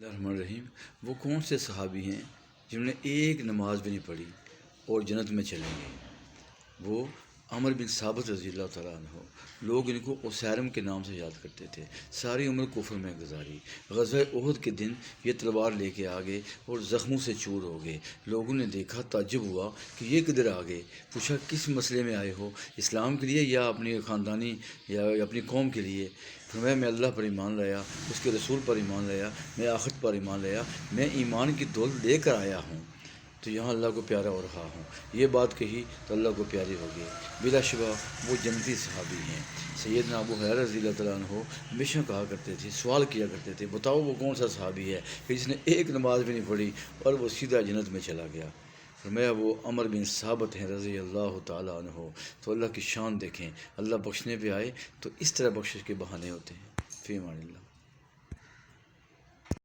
रहीम। वो कौन से सहाबी हैं जिन्होंने एक नमाज भी नहीं पढ़ी और जन्नत में चलेंगे? वो अमर बिन साबित रज़ी अल्लाह तआला अन्हु। लोग इनको उसैरम के नाम से याद करते थे। सारी उम्र कुफ्र में गुजारी। ग़ज़वा उहद के दिन ये तलवार लेके आ गए और ज़ख्मों से चूर हो गए। लोगों ने देखा, ताज्जुब हुआ कि ये किधर आ गए। पूछा, किस मसले में आए हो, इस्लाम के लिए या अपनी ख़ानदानी या अपनी कौम के लिए? फरमाया, मैं अल्लाह पर ईमान लाया, उसके रसूल पर ईमान लाया, मैं आखिरत पर ईमान लाया, मैं ईमान की दौलत लेकर आया हूँ, तो यहाँ अल्लाह को प्यारा हो रहा हूँ। ये बात कही तो अल्लाह को प्यारी हो गई। बिलाशुबा वो जन्नती सहाबी हैं। सैयदना अबू हुरैरा रज़ियल्लाहु तआला अन्हु हमेशा कहा करते थे, सवाल किया करते थे, बताओ वो कौन सा सहाबी है कि जिसने एक नमाज भी नहीं पढ़ी और वो सीधा जन्नत में चला गया? फरमाया, वो अमर बिन साबित हैं रज़ी अल्लाह तआला अन्हु। तो अल्लाह की शान देखें। अल्लाह बख्शने पे आए तो इस तरह बख्शिश के बहाने होते हैं। फ़ी अमानिल्लाह।